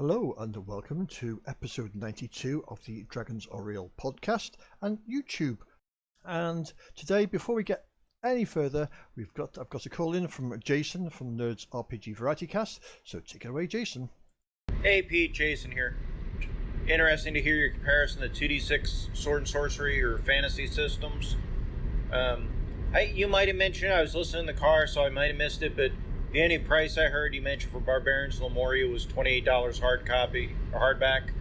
Hello and welcome to episode 92 of the Dragons Are Real podcast and YouTube. And today, before we get any further, I've got a call in from Jason from Nerds RPG Variety Cast. So take it away, Jason. Hey Pete, Jason here. Interesting to hear your comparison to 2d6 sword and sorcery or fantasy systems. You might have mentioned, I was listening in the car, so I might have missed it, but the only price I heard you mentioned for Barbarians Lemuria was $28 hard copy or hardback.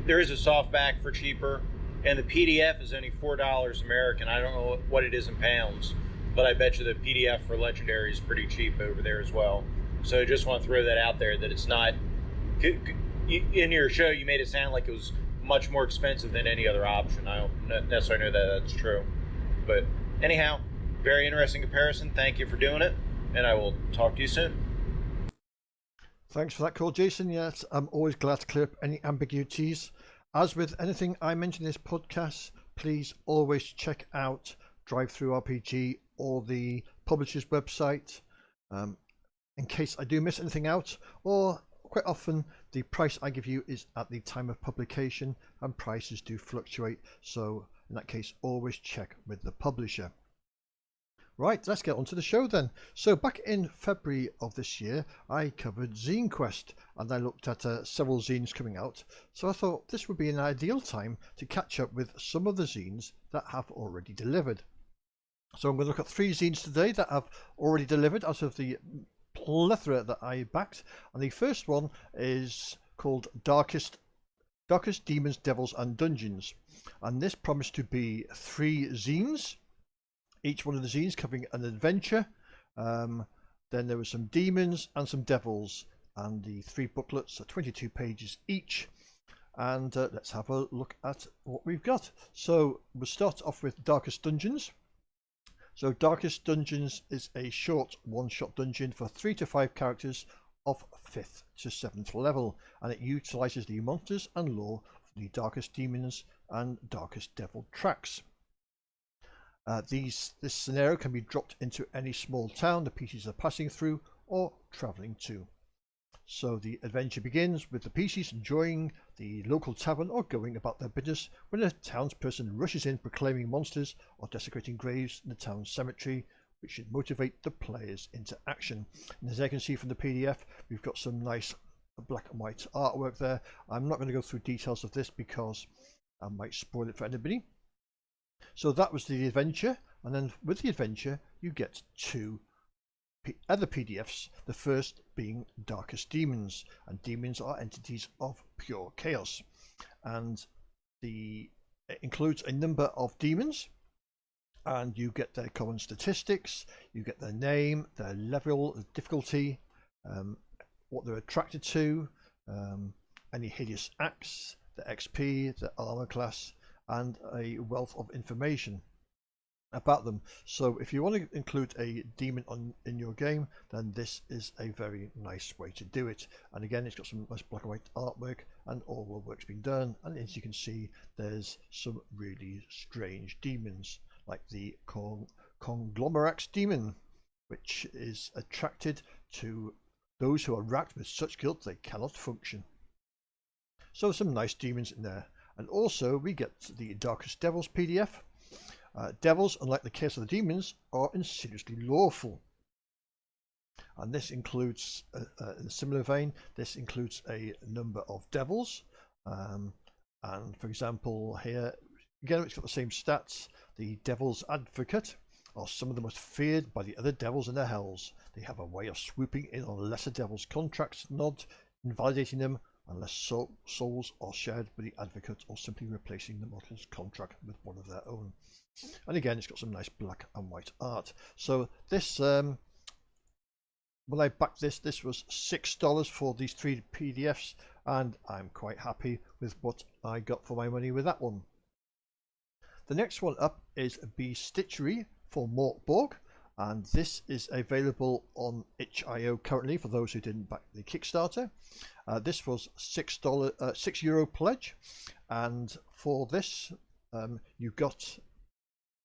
There is a softback for cheaper, and the PDF is only $4 American. I don't know what it is in pounds, but I bet you the PDF for Legendary is pretty cheap over there as well. So I just want to throw that out there, that it's not... In your show, you made it sound like it was much more expensive than any other option. I don't necessarily know that that's true. But anyhow, very interesting comparison. Thank you for doing it, and I will talk to you soon. Thanks for that call, Jason. Yes, I'm always glad to clear up any ambiguities. As with anything I mention in this podcast, please always check out DriveThruRPG or the publisher's website in case I do miss anything out, or quite often the price I give you is at the time of publication and prices do fluctuate, so in that case always check with the publisher. Right, let's get on to the show then. So back in February of this year I covered ZineQuest and I looked at several zines coming out, so I thought this would be an ideal time to catch up with some of the zines that have already delivered. So I'm going to look at 3 zines today that have already delivered out of the plethora that I backed, and the first one is called Darkest Demons, Devils and Dungeons, and this promised to be 3 zines, each one of the zines covering an adventure. Then there were some demons and some devils, and the 3 booklets are 22 pages each. And let's have a look at what we've got. So we'll start off with Darkest Dungeons. So Darkest Dungeons is a short one-shot dungeon for 3 to 5 characters of 5th to 7th level, and it utilises the monsters and lore from the Darkest Demons and Darkest Devil tracks. This scenario can be dropped into any small town the PCs are passing through or travelling to. So the adventure begins with the PCs enjoying the local tavern or going about their business when a townsperson rushes in proclaiming monsters or desecrating graves in the town cemetery, which should motivate the players into action. And as I can see from the PDF, we've got some nice black and white artwork there. I'm not going to go through details of this because I might spoil it for anybody. So that was the adventure, and then with the adventure you get 2 other PDFs, the first being Darkest Demons, and demons are entities of pure chaos, and it includes a number of demons, and you get their common statistics, you get their name, their level of difficulty, what they're attracted to, any hideous acts, their XP, their armor class, and a wealth of information about them. So if you want to include a demon in your game, then this is a very nice way to do it. And again, it's got some nice black and white artwork and all the work's been done, and as you can see there's some really strange demons like the Conglomerax demon, which is attracted to those who are racked with such guilt they cannot function. So some nice demons in there. And also we get the Darkest Devils PDF. Devils, unlike the case of the demons, are insidiously lawful. And this includes, in a similar vein, this includes a number of devils. And for example here, again it's got the same stats. The Devil's Advocate are some of the most feared by the other devils in their hells. They have a way of swooping in on lesser devils' contracts, not invalidating them unless souls are shared with the Advocate or simply replacing the mortal's contract with one of their own. And again, it's got some nice black and white art. So this, when I backed this was $6 for these 3 PDFs, and I'm quite happy with what I got for my money with that one. The next one up is BEstitchARY for Mort Borg, and this is available on itch.io currently for those who didn't back the Kickstarter. This was €6 pledge, and for this you've got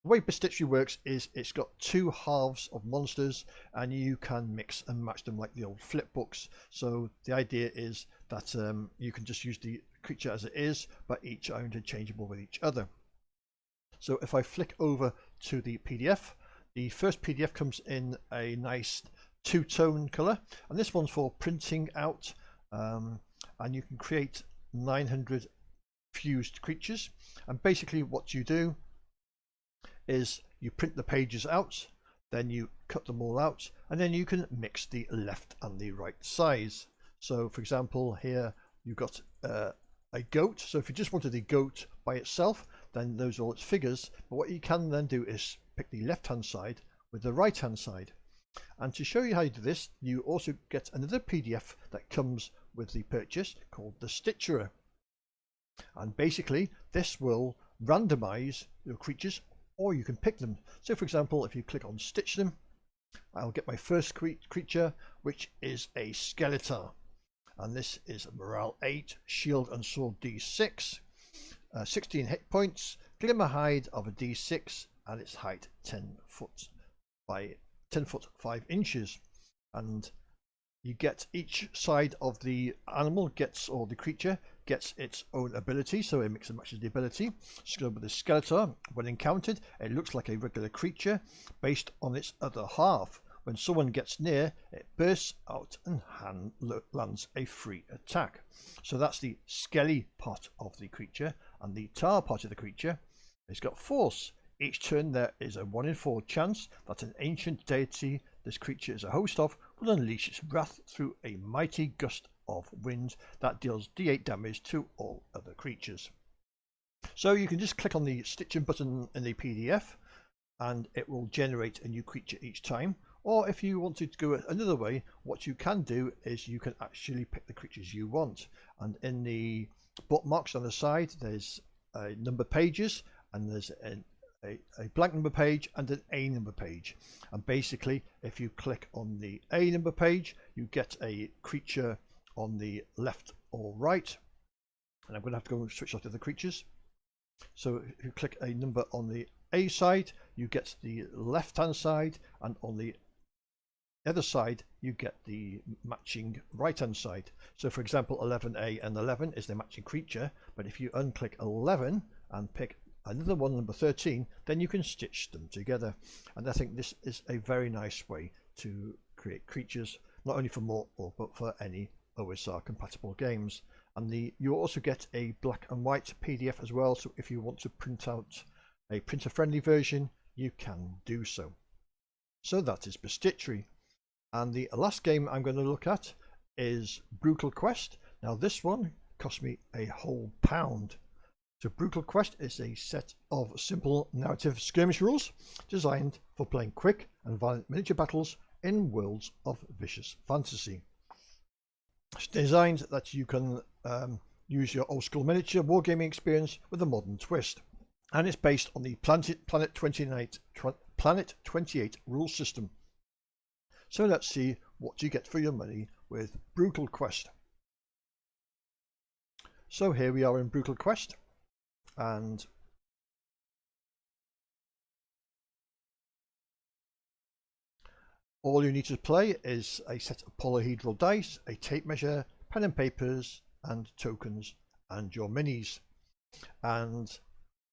The way BEstitchARY works is it's got two halves of monsters and you can mix and match them like the old flip books. So the idea is that you can just use the creature as it is, but each are interchangeable with each other. So if I flick over to the PDF, the first PDF comes in a nice two-tone color, and this one's for printing out, and you can create 900 fused creatures. And basically what you do is you print the pages out, then you cut them all out, and then you can mix the left and the right size. So for example, here you've got a goat. So if you just wanted the goat by itself, then those are all its figures. But what you can then do is pick the left hand side with the right hand side. And to show you how you do this, you also get another PDF that comes with the purchase called the Stitchery. And basically this will randomize your creatures, or you can pick them. So for example, if you click on stitch them, I'll get my first creature, which is a Skeletor. And this is morale 8, shield and sword D6, 16 hit points, glimmer hide of a D6, and its height 10 foot by 10 foot 5 inches. And you get each side of the animal gets, or the creature gets, its own ability, so it mix and matches the ability. So with the Skeletor, when encountered, it looks like a regular creature based on its other half. When someone gets near, it bursts out and lands a free attack. So that's the skelly part of the creature, and the tar part of the creature has got force. Each turn there is a 1 in 4 chance that an ancient deity this creature is a host of will unleash its wrath through a mighty gust of wind that deals D8 damage to all other creatures. So you can just click on the stitching button in the PDF and it will generate a new creature each time. Or if you want to go another way, what you can do is you can actually pick the creatures you want. And in the bookmarks on the side, there's number pages, and there's a blank number page and an A number page. And basically, if you click on the A number page, you get a creature on the left or right. And I'm going to have to go and switch off to the creatures. So if you click a number on the A side, you get the left hand side, and on the other side you get the matching right hand side. So for example, 11A and 11 is the matching creature, but if you unclick 11 and pick another one, number 13, then you can stitch them together. And I think this is a very nice way to create creatures, not only for Mortal but for any OSR compatible games. And you also get a black and white PDF as well, so if you want to print out a printer friendly version, you can do so. So that is BEstitchARY. And the last game I'm going to look at is Brutal Quest. Now this one cost me a whole £1. So Brutal Quest is a set of simple narrative skirmish rules designed for playing quick and violent miniature battles in worlds of vicious fantasy. It's designed that you can use your old school miniature wargaming experience with a modern twist. And it's based on the Planet 28 rule system. So let's see what you get for your money with Brutal Quest. So here we are in Brutal Quest, and all you need to play is a set of polyhedral dice, a tape measure, pen and papers, and tokens, and your minis. And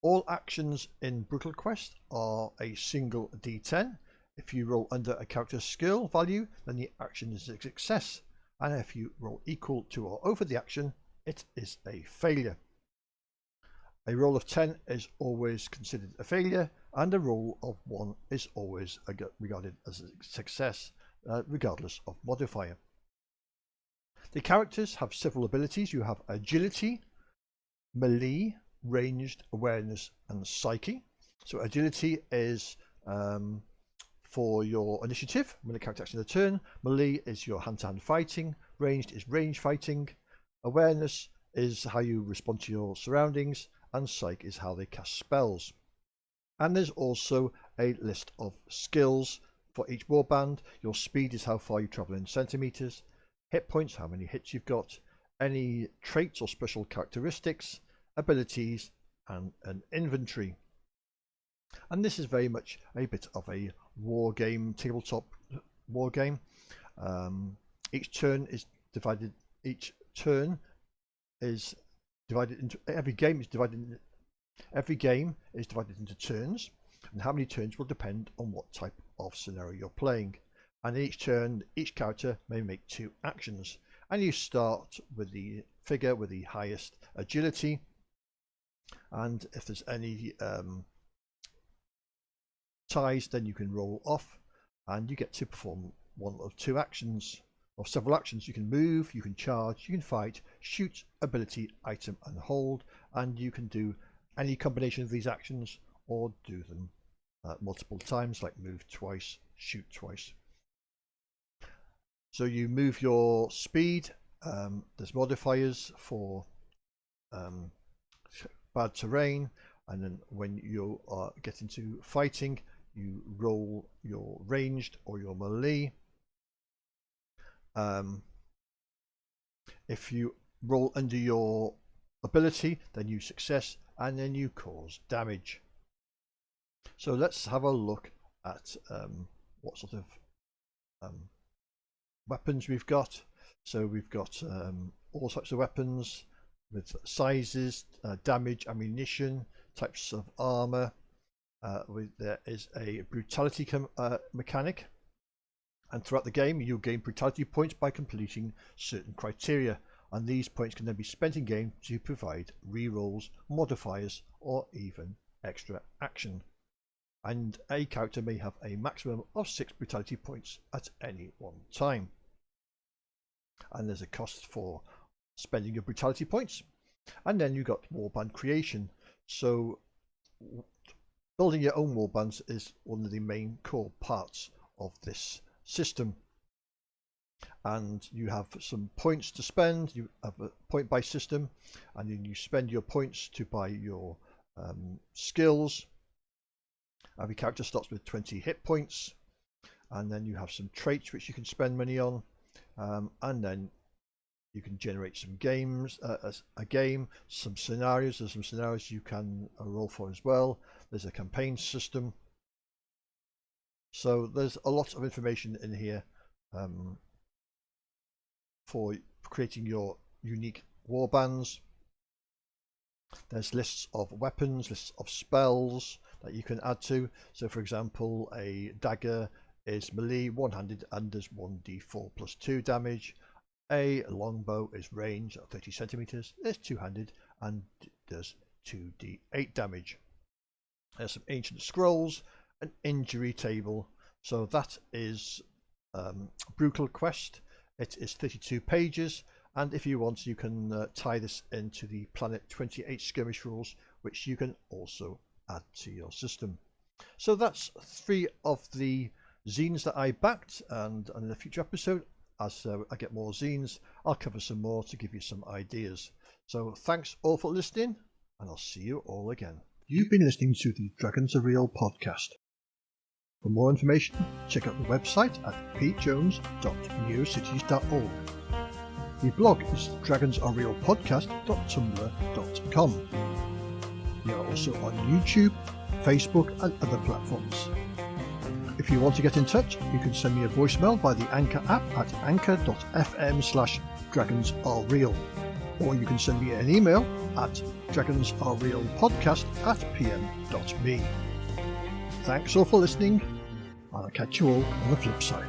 all actions in Brutal Quest are a single D10. If you roll under a character's skill value, then the action is a success. And if you roll equal to or over the action, it is a failure. A roll of 10 is always considered a failure, and a roll of 1 is always regarded as a success, regardless of modifier. The characters have several abilities. You have agility, melee, ranged, awareness, and psyche. So agility is for your initiative when the character acts in a turn. Melee is your hand-to-hand fighting. Ranged is range fighting. Awareness is how you respond to your surroundings, and psyche is how they cast spells. And there's also a list of skills for each warband. Your speed is how far you travel in centimeters. Hit points, how many hits you've got. Any traits or special characteristics, abilities, and an inventory. And this is very much a bit of a war game, tabletop war game. Each turn is divided. Each turn is divided into every game is divided into turns, and how many turns will depend on what type of scenario you're playing. And in each turn, each character may make 2 actions, and you start with the figure with the highest agility, and if there's any ties, then you can roll off and you get to perform one of 2 actions or several actions. You can move, you can charge, you can fight, shoot, ability, item and hold, and you can do any combination of these actions or do them multiple times, like move twice, shoot twice. So you move your speed. There's modifiers for bad terrain, and then when you get into fighting, you roll your ranged or your melee. If you roll under your ability, then you success, and then you cause damage. So let's have a look at what sort of weapons we've got. So we've got all types of weapons with sizes, damage, ammunition, types of armor. There is a brutality mechanic, and throughout the game you'll gain brutality points by completing certain criteria, and these points can then be spent in game to provide rerolls, modifiers, or even extra action. And a character may have a maximum of 6 brutality points at any one time. And there's a cost for spending your brutality points. And then you've got warband creation. So building your own warbands is one of the main core parts of this system. And you have some points to spend. You have a point buy system, and then you spend your points to buy your skills. Every character starts with 20 hit points, and then you have some traits which you can spend money on, and then you can generate some games, some scenarios. There's some scenarios you can roll for as well. There's a campaign system. So there's a lot of information in here for creating your unique warbands. There's lists of weapons, lists of spells that you can add to. So for example, a dagger is melee, one-handed, and does 1d4 plus 2 damage. A longbow is range at 30 centimeters, it's two-handed and does 2d8 damage. There's some ancient scrolls, an injury table. So that is Brutal Quest. It is 32 pages, and if you want, you can tie this into the Planet 28 skirmish rules, which you can also add to your system. So that's 3 of the zines that I backed, and in a future episode, as I get more zines, I'll cover some more to give you some ideas. So thanks all for listening, and I'll see you all again. You've been listening to the Dragons Are Real podcast. For more information, check out the website at pjones.neocities.org. The blog is dragonsarerealpodcast.tumblr.com. We are also on YouTube, Facebook and other platforms. If you want to get in touch, you can send me a voicemail via the Anchor app at anchor.fm/dragonsarereal, or you can send me an email at dragonsarerealpodcast@pm.me. Thanks all for listening, and I'll catch you all on the flip side.